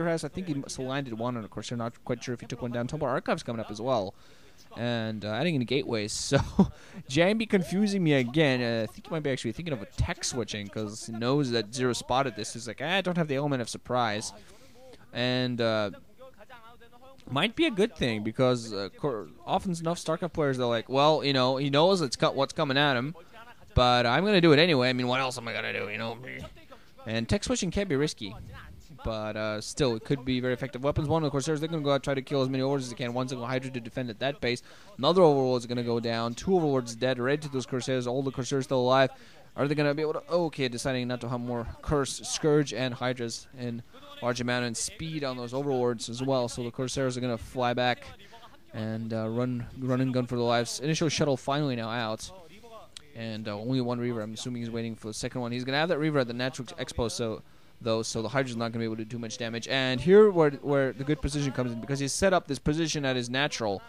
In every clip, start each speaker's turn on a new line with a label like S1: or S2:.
S1: has. I think he still landed one, and of course, they're not quite sure if he took one down. Temple Archive's coming up as well. And adding in gateways. So, JangBi confusing me again. I think he might be actually thinking of a tech switching because he knows that Zero spotted this. He's like, I don't have the element of surprise. And might be a good thing because often enough StarCraft players, they're like, well, you know, he knows what's coming at him, but I'm going to do it anyway. I mean, what else am I going to do, you know? And tech switching can be risky. But still, it could be very effective. Weapons 1, of course, they're going to go out and try to kill as many overlords as they can. One single Hydra to defend at that base. Another overlord is going to go down. 2 overlords dead. Right to those Corsairs. All the Corsairs still alive. Are they going to be able to... Okay, deciding not to have more Curse, Scourge, and Hydras in large amount and speed on those overlords as well. So the Corsairs are going to fly back and run and gun for their lives. Initial shuttle finally now out. And only one Reaver. I'm assuming he's waiting for the second one. He's going to have that Reaver at the Natural Expo, so the Hydra's not going to be able to do much damage. And here where the good position comes in, because he's set up this position at his natural,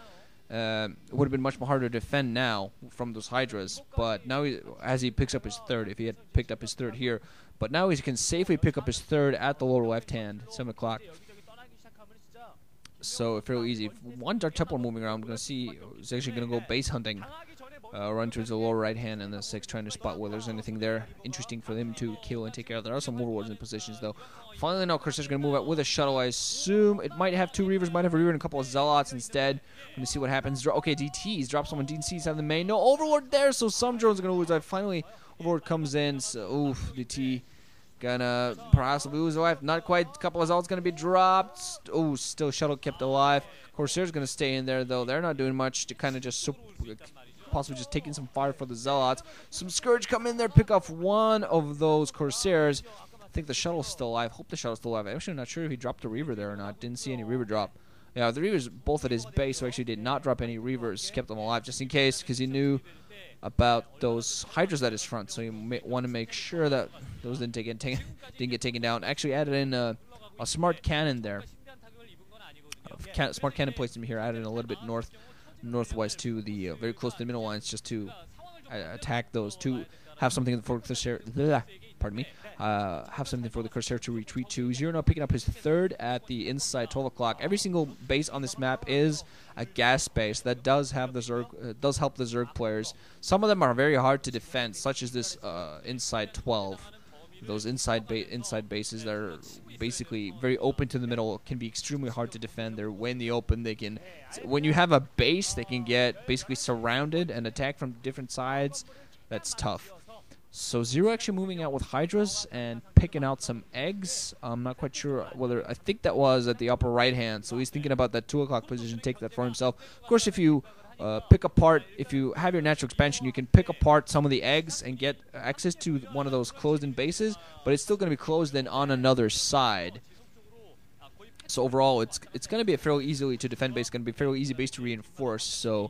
S1: it would have been much more harder to defend now from those Hydras. But now, as he picks up his third, if he had picked up his third here, but now he can safely pick up his third at the lower left hand, 7 o'clock. So fairly easy. One Dark Templar moving around. I'm going to see he's actually going to go base hunting. Run towards the lower right hand and the 6, trying to spot whether there's anything there interesting for them to kill and take care of. There are some overlords in positions though. Finally now Corsairs going to move out with a shuttle. I assume it might have 2 Reavers, might have a Reaver and a couple of Zealots instead. We're going to see what happens. Okay, DTs, drop someone. DTs have the main. No Overlord there, so some drones are going to lose. Finally, Overlord comes in. So, oof, DT gonna perhaps lose life. Not quite. A couple of Zealots going to be dropped. Oh, still shuttle kept alive. Corsairs going to stay in there though. They're not doing much to kind of just possibly just taking some fire for the Zealots. Some Scourge come in there, pick off one of those Corsairs. I think the shuttle's still alive. Hope the shuttle's still alive. I'm actually not sure if he dropped a Reaver there or not. Didn't see any Reaver drop. Yeah, the Reavers both at his base, so actually did not drop any Reavers. Kept them alive just in case, because he knew about those Hydras at his front. So he want to make sure that those didn't get taken down. Actually added in a smart cannon there. Smart cannon placed him here. Added in a little bit northwest to the very close to the middle lines, just to attack those, to have something for the Corsair. Pardon me. Have something for the Corsair to retreat to. Zero now picking up his third at the inside 12 o'clock. Every single base on this map is a gas base that does have the Zerg, does help the Zerg players. Some of them are very hard to defend, such as this inside 12. Those inside bases that are basically very open to the middle can be extremely hard to defend. They're way in the open. They can, when you have a base, they can get basically surrounded and attacked from different sides. That's tough. So Zero actually moving out with Hydras and picking out some eggs. I'm not quite sure whether, I think that was at the upper right hand. So he's thinking about that 2 o'clock position, take that for himself. Of course, if you pick apart, if you have your natural expansion, you can pick apart some of the eggs and get access to one of those closed-in bases, but it's still going to be closed in on another side. So overall, it's going to be a fairly easily to defend base, going to be a fairly easy base to reinforce. So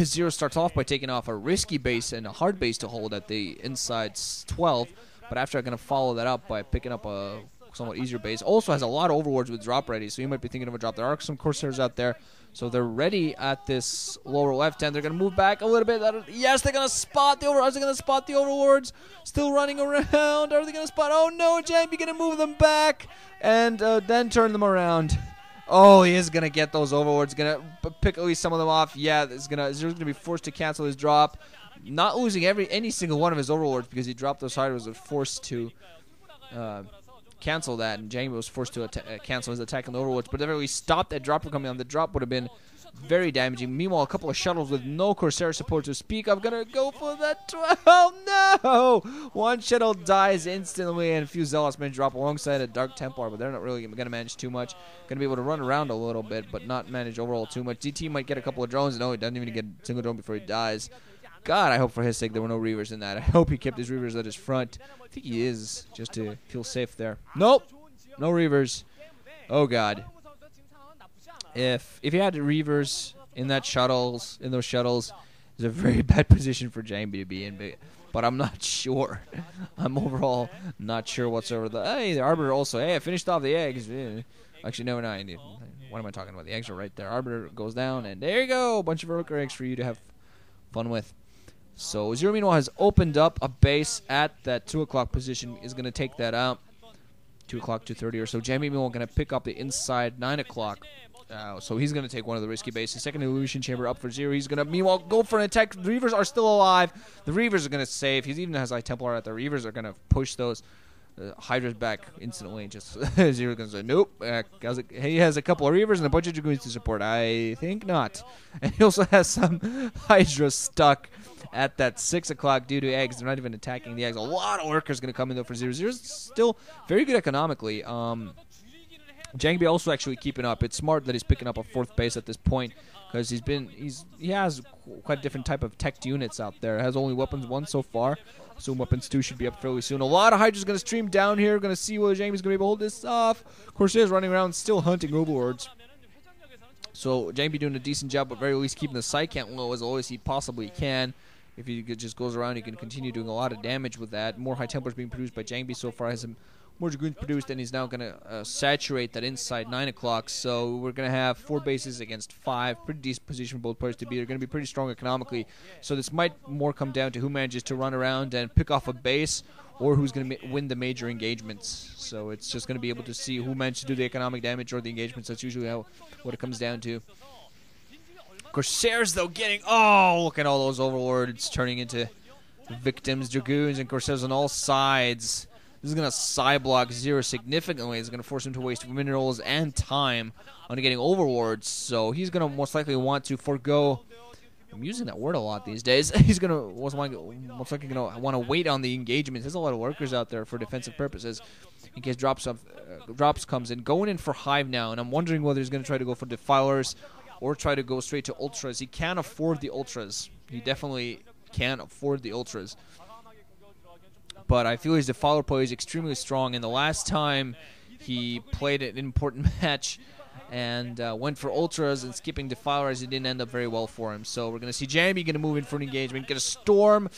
S1: Zero starts off by taking off a risky base and a hard base to hold at the inside 12, but after I'm going to follow that up by picking up a somewhat easier base. Also has a lot of overlords with drop ready, so you might be thinking of a drop. There are some Corsairs out there, so they're ready at this lower left hand. They're going to move back a little bit. Yes, they're going to spot the overlords. They're going to spot the overlords. Still running around. Are they going to spot? Oh no, JangBi going to move them back and then turn them around. Oh, he is going to get those overlords. Going to pick at least some of them off. Yeah, Zero's going to be forced to cancel his drop. Not losing any single one of his overlords because he dropped those Hydras, was forced to cancel that, and JangBi was forced to cancel his attack on the overlords, but never really stopped that drop from coming on. The drop would have been very damaging. Meanwhile, a couple of shuttles with no Corsair support to speak of. Gonna go for that 12. No! One shuttle dies instantly, and a few Zealots may drop alongside a Dark Templar, but they're not really gonna manage too much. Gonna be able to run around a little bit, but not manage overall too much. DT might get a couple of drones. No, he doesn't even get a single drone before he dies. God, I hope for his sake there were no Reavers in that. I hope he kept his Reavers at his front. I think he is, just to feel safe there. Nope, no Reavers. Oh God. If he had Reavers in those shuttles, it's a very bad position for JangBi to be in. But I'm not sure. I'm overall not sure whatsoever. Hey, the Arbiter also. Hey, I finished off the eggs. Actually, no, what am I talking about? The eggs are right there. Arbiter goes down, and there you go. A bunch of worker eggs for you to have fun with. So Zero meanwhile has opened up a base at that 2 o'clock position. Is going to take that out. 2 o'clock, 2:30 or so. JangBi going to pick up the inside 9 o'clock. So he's going to take one of the risky bases. Second illusion chamber up for 0. He's going to, meanwhile, go for an attack. The Reavers are still alive. The Reavers are going to save. He even has Templar out there. The Reavers are going to push those Hydras back instantly. Just Zero going to say, nope. He has a couple of Reavers and a bunch of Dragoons to support. I think not. And he also has some Hydras stuck at that 6 o'clock due to eggs. They're not even attacking the eggs. A lot of workers going to come in, though, for 0. 0's still very good economically. JangBi also actually keeping up. It's smart that he's picking up a 4th base at this point because he has quite a different type of tech units out there. Has only weapons 1 so far. Soon weapons 2 should be up fairly soon. A lot of Hydras going to stream down here. Going to see whether JangBi's going to be able to hold this off. Corsair's running around still hunting overlords. So JangBi doing a decent job, but at very least keeping the side count low as he possibly can. If he just goes around, he can continue doing a lot of damage with that. More High Templars being produced by JangBi so far. Has some more Dragoons produced, and he's now going to saturate that inside 9 o'clock. So we're going to have 4 bases against 5. Pretty decent position for both players to be. They're going to be pretty strong economically. So this might more come down to who manages to run around and pick off a base or who's going to win the major engagements. So it's just going to be able to see who manages to do the economic damage or the engagements. That's usually what it comes down to. Corsairs, though, getting... Oh, look at all those overlords turning into victims. Dragoons and Corsairs on all sides. This is going to side block 0 significantly. It's going to force him to waste minerals and time on getting overlords. So he's going to most likely want to forego... I'm using that word a lot these days. He's going to most likely going to want to wait on the engagements. There's a lot of workers out there for defensive purposes in case drops comes in. Going in for Hive now, and I'm wondering whether he's going to try to go for Defilers or try to go straight to Ultras. He can't afford the Ultras. He definitely can't afford the Ultras. But I feel his Defiler play is extremely strong, and the last time he played an important match and went for Ultras and skipping Defilers, it didn't end up very well for him. So we're going to see JangBi going to move in for an engagement, get a Storm.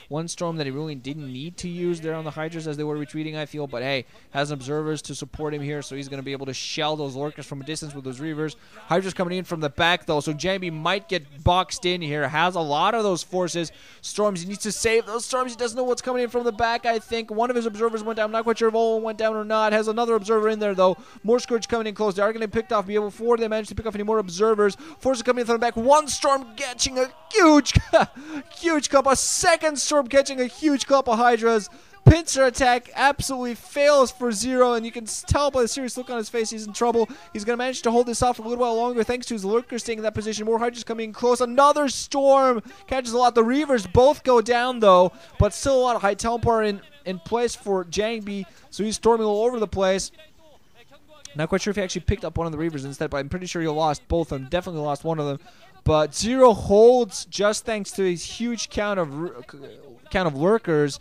S1: One Storm that he really didn't need to use there on the Hydras as they were retreating, I feel. But hey, has observers to support him here, so he's going to be able to shell those Lurkers from a distance with those Reavers. Hydras coming in from the back, though, so JangBi might get boxed in here. Has a lot of those forces. Storms, he needs to save those Storms. He doesn't know what's coming in from the back, I think. One of his observers went down. I'm not quite sure if all went down or not. Has another observer in there, though. More Scourge coming in close. They are going to be picked off before they manage to pick off any more observers. Forces coming in from the back. One Storm catching a huge clump. A second Storm catching a huge clump of Hydras. Pincer attack absolutely fails for 0, and you can tell by the serious look on his face he's in trouble. He's going to manage to hold this off a little while longer thanks to his Lurker staying in that position. More Hydras coming in close. Another Storm catches a lot. The Reavers both go down, though, but still a lot of High Templar in place for JangBi, so he's storming all over the place. Not quite sure if he actually picked up one of the Reavers instead, but I'm pretty sure he lost both of them. Definitely lost one of them. But 0 holds just thanks to his huge count of Lurkers.